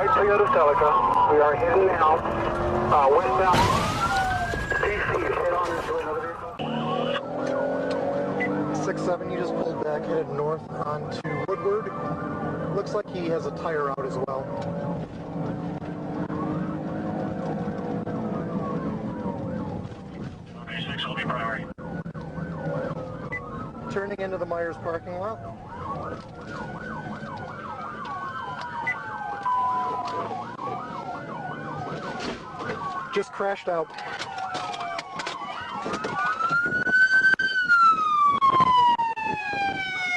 white Toyota Celica. We are heading now westbound. DC, head on into another vehicle. 6-7, you just pulled back, headed north onto Woodward. Looks like he has a tire out as well. Okay, 6 will be priority. Turning into the Myers parking lot. Just crashed out.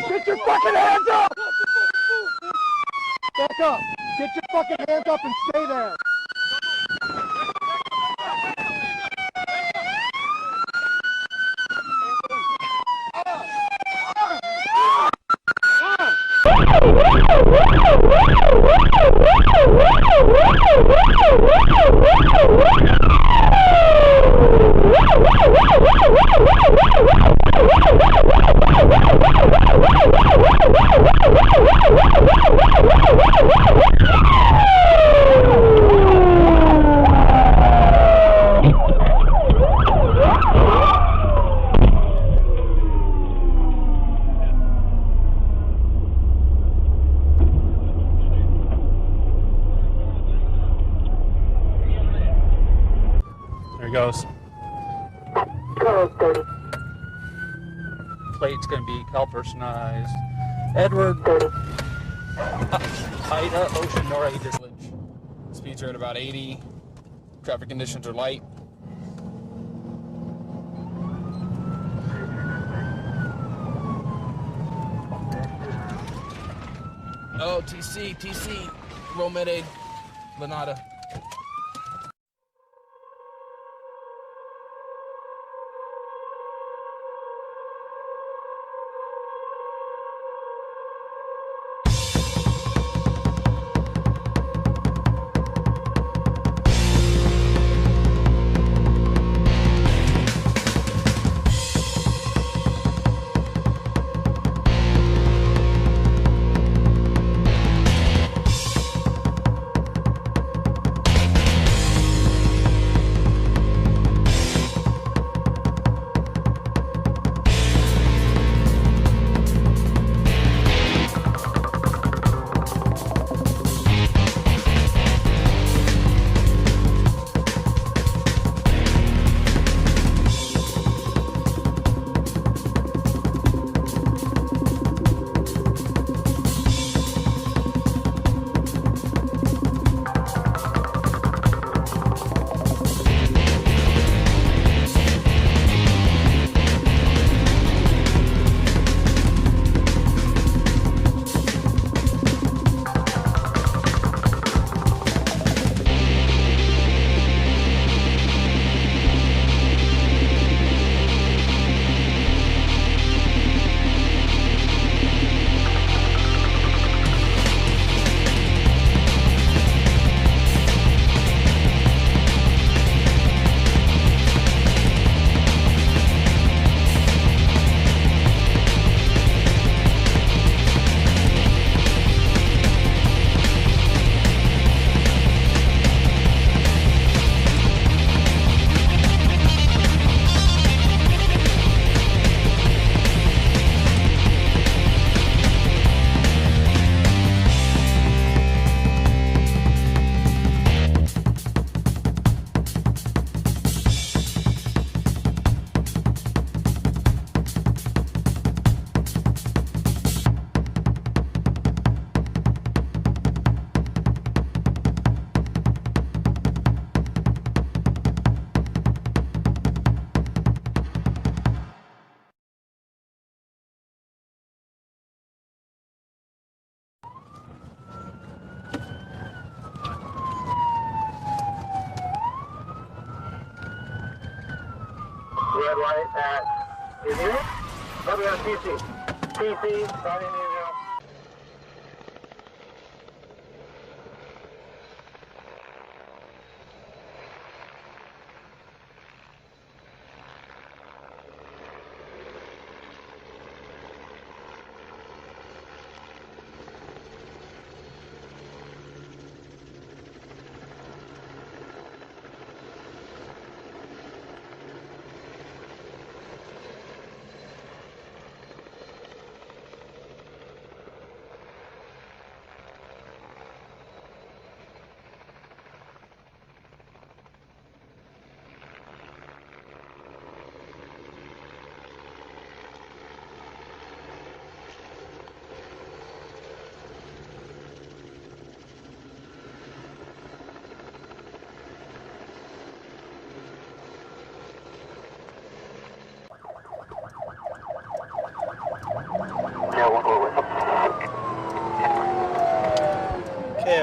Get your fucking hands up! Back up! Get your fucking hands up and stay there! There he goes. Plate's going to be Cal personalized. Edward. Ida, Ocean, Nora, Aegis Lynch. Speeds are at about 80. Traffic conditions are light. Oh, TC, Roll Med Aid, Lanada. Red light at Indian. Probably on TC. TC, probably in Indian.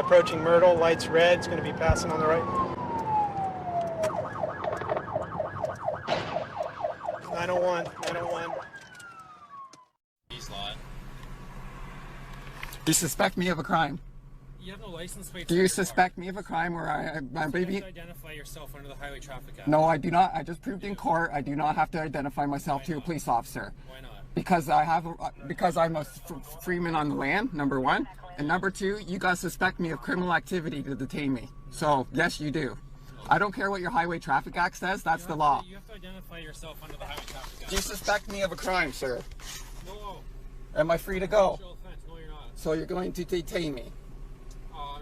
approaching Myrtle. Lights red. It's going to be passing on the right. 901. 901. Do you suspect me of a crime? You have no license plate. Do you suspect me of a crime where my baby? You have to identify yourself under the Highway Traffic Act. No, I do not. I just proved in court I do not have to identify myself to a police officer. Why not? Because I'm a freeman on the land, number one, and number two, you guys suspect me of criminal activity to detain me. So yes, you do. I don't care what your Highway Traffic Act says. That's the law. You have to identify yourself under the Highway Traffic Act. Do you suspect me of a crime, sir? No. Am I free to go? No, you're not. So you're going to detain me.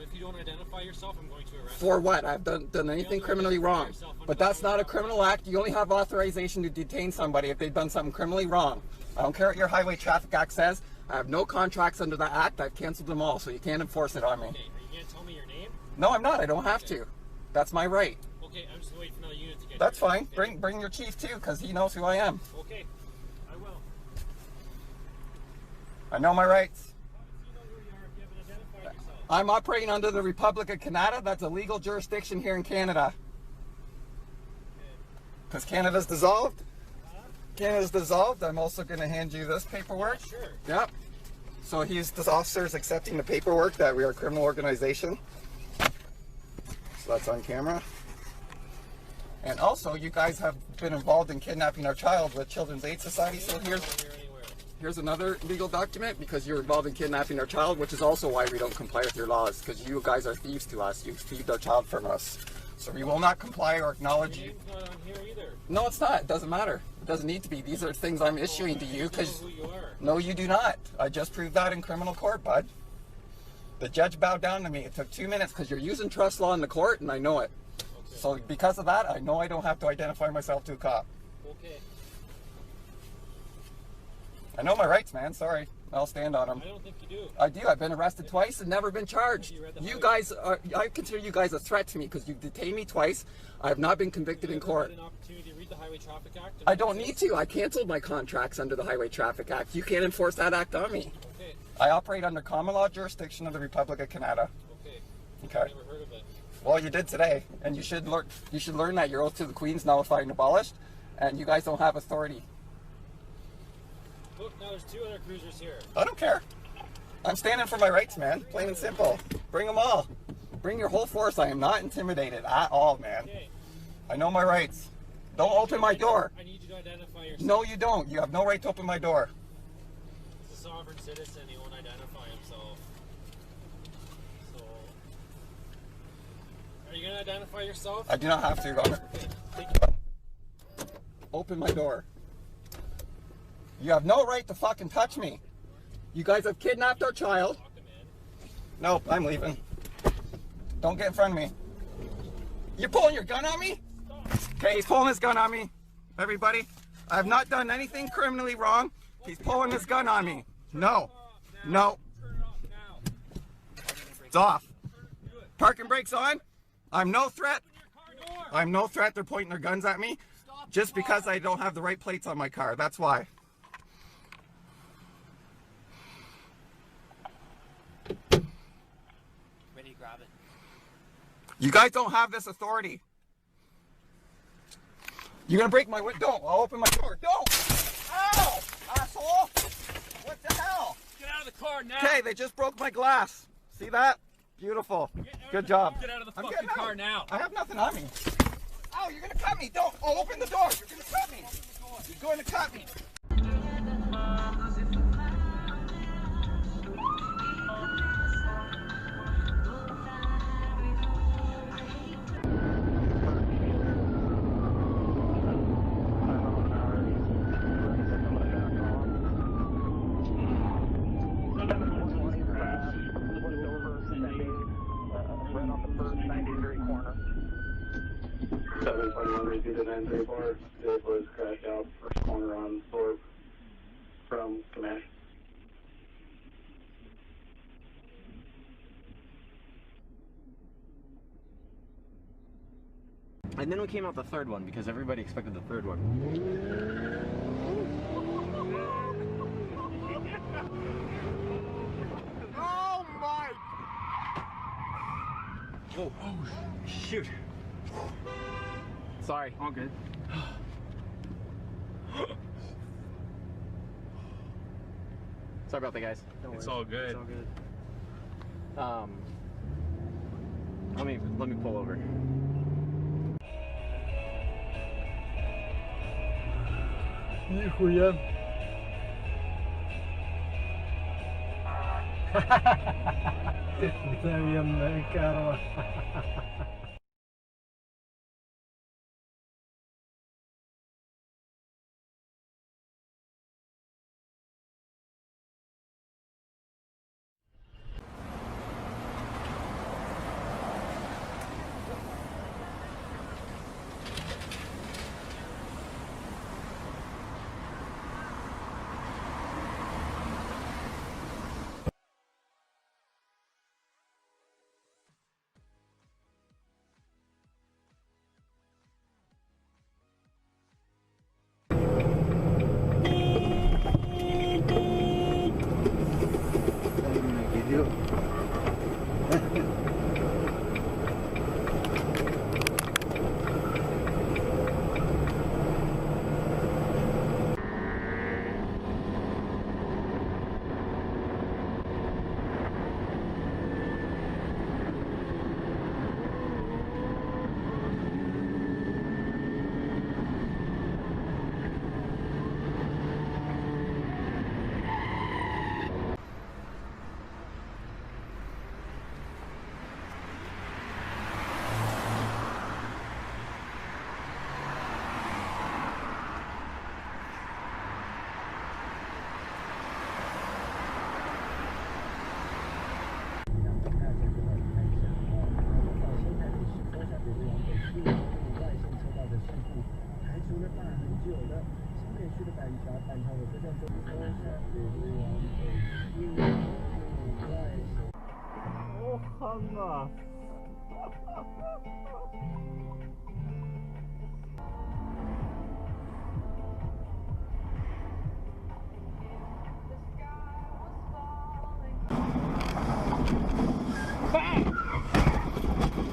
If you don't identify yourself, I'm going to arrest you. For what? I've done anything criminally wrong. But that's not a criminal act. You only have authorization to detain somebody if they've done something criminally wrong. I don't care what your Highway Traffic Act says. I have no contracts under the act. I've canceled them all, so you can't enforce it on me. Okay, are you going to tell me your name? No, I'm not. I don't have to. That's my right. Okay, I'm just waiting for another unit to get That's here. fine. Bring your chief too, because he knows who I am. Okay, I will. I know my rights. You know who you are if you haven't identified yourself. I'm operating under the Republic of Canada. That's a legal jurisdiction here in Canada. Because Canada's dissolved. Canada's dissolved. I'm also going to hand you this paperwork. Yeah, sure. Yep. So this officer is accepting the paperwork that we are a criminal organization. So that's on camera. And also, you guys have been involved in kidnapping our child with Children's Aid Society. So here's another legal document because you're involved in kidnapping our child, which is also why we don't comply with your laws, because you guys are thieves to us. You thieved our child from us. So we will not comply or acknowledge you. Your name's not on here either. No, it's not. It doesn't matter. It doesn't need to be. These are things I'm issuing to you because... You know who you are. No, you do not. I just proved that in criminal court, bud. The judge bowed down to me. It took 2 minutes because you're using trust law in the court, and I know it. Okay. So because of that, I know I don't have to identify myself to a cop. Okay. I know my rights, man. Sorry. I'll stand on them. I don't think you do. I do. I've been arrested twice and never been charged. You guys are... I consider you guys a threat to me because you've detained me twice. I have not been convicted in court. An opportunity to read the Highway Traffic Act? I don't need to. I canceled my contracts under the Highway Traffic Act. You can't enforce that act on me. Okay. I operate under common law jurisdiction of the Republic of Canada. Okay. Okay. I've never heard of it. Well, you did today, and you should learn. You should learn that your oath to the Queen's nullified and abolished, and you guys don't have authority. Look, now there's 2 other cruisers here. I don't care. I'm standing for my rights, man. Plain and simple. Bring them all. Bring your whole force. I am not intimidated at all, man. Okay. I know my rights. Don't open my door. I need you to identify yourself. No, you don't. You have no right to open my door. He's a sovereign citizen. He won't identify himself. So, are you going to identify yourself? I do not have to. Okay. Take it. Open my door. You have no right to fucking touch me. You guys have kidnapped our child. Lock him in. Nope, I'm leaving. Don't get in front of me. You're pulling your gun on me? Okay, he's pulling his gun on me. Everybody, I have not done anything criminally wrong. He's pulling his gun on me. No. No. Turn it off now. It's off. Parking brakes on. I'm no threat. I'm no threat. They're pointing their guns at me just because I don't have the right plates on my car. That's why. Ready to grab it. You guys don't have this authority. You're gonna break my window. Don't. I'll open my door. Don't. Ow! Asshole! What the hell? Get out of the car now. Okay, they just broke my glass. See that? Beautiful. Good job. Get out of the I'm fucking getting car out. now. I have nothing on me. Ow, you're gonna cut me. Don't. I'll open the door. You're gonna cut me. You're going to cut me. Right on the first 90-degree corner. 721 repeat to 934. Vehicle was crashed out first corner on Thorpe from Comanche. And then we came out the third one because everybody expected the third one. Oh my! Oh, shoot. Sorry. All good. Sorry about that, guys. It's all good. It's all good. Let me pull over. Нихуя. Охуенная карма.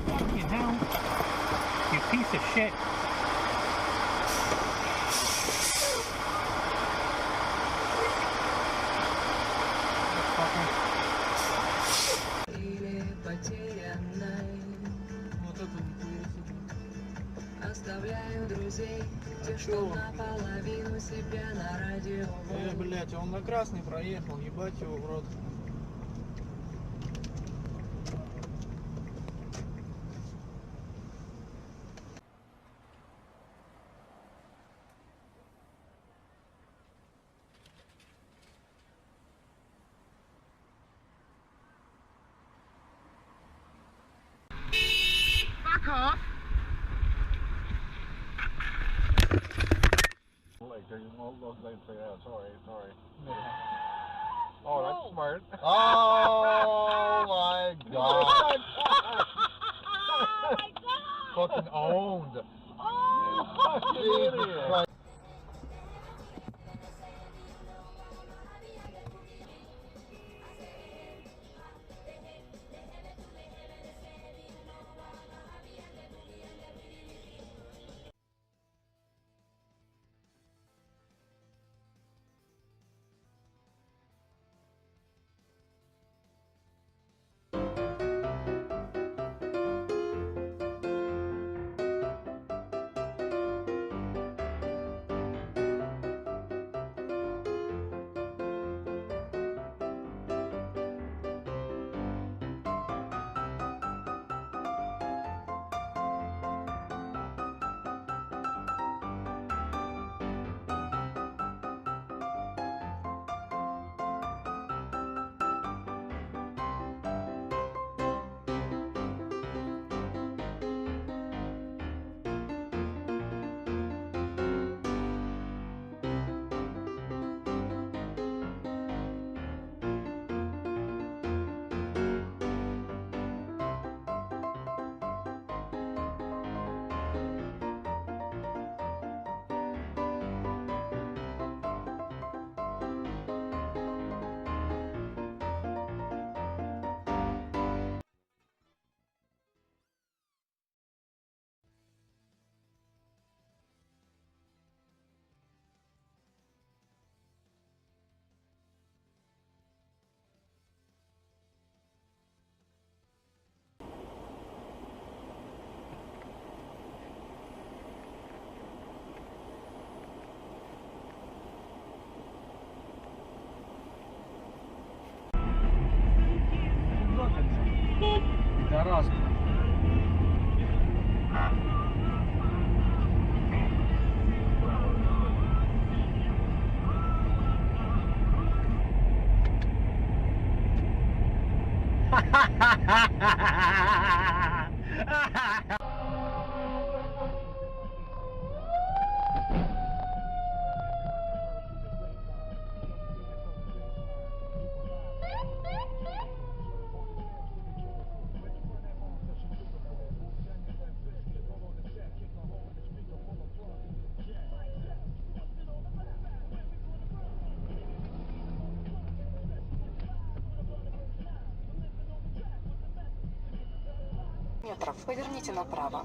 Fucking hell. You piece of shit. Оставляю друзей, те, что наполовину себя на радио. Блять, он на красный проехал, ебать его в рот. Fuck off! Oh, that's smart. Oh my god. Fucking owned. Oh, Jesus Christ. метров. Поверните направо.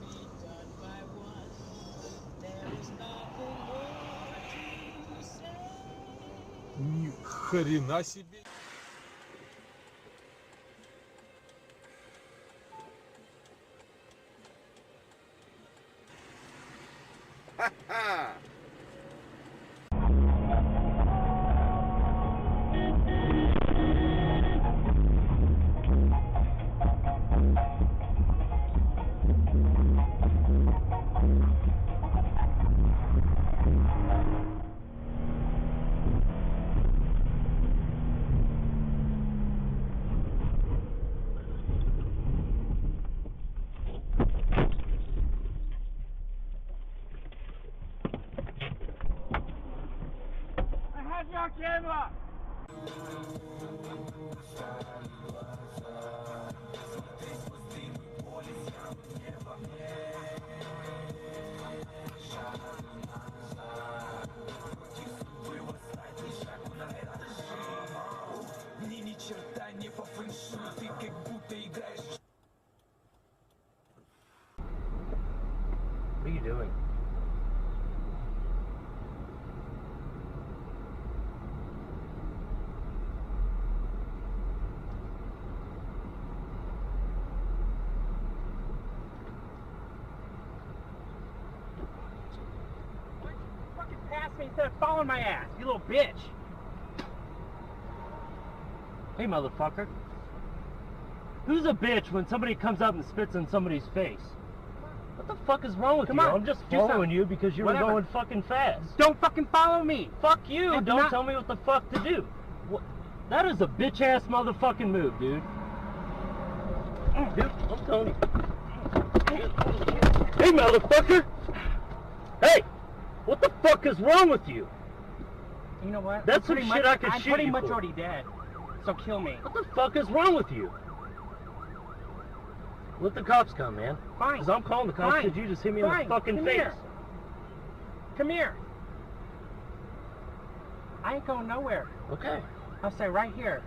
Ни хрена себе. What are you doing? Fucking pass me instead of following my ass, you little bitch. Hey, motherfucker. Who's a bitch when somebody comes up and spits in somebody's face? What the fuck is wrong with Come you? on, I'm just do following something. you because you Whatever. were going fucking fast. Don't fucking follow me. Fuck you! And Don't not- tell me what the fuck to do. What? That is a bitch-ass motherfucking move, dude. Dude, I'm telling you. Hey, motherfucker! Hey! What the fuck is wrong with you? You know what? That's I'm some pretty shit much, I could I'm shoot pretty you much for. already dead. So kill me. What the fuck is wrong with you? Let the cops come, man. Fine. Because I'm calling the cops Fine. because you just hit me in the Fine. fucking Come face. here. Come here. I ain't going nowhere. Okay. I'll stay right here.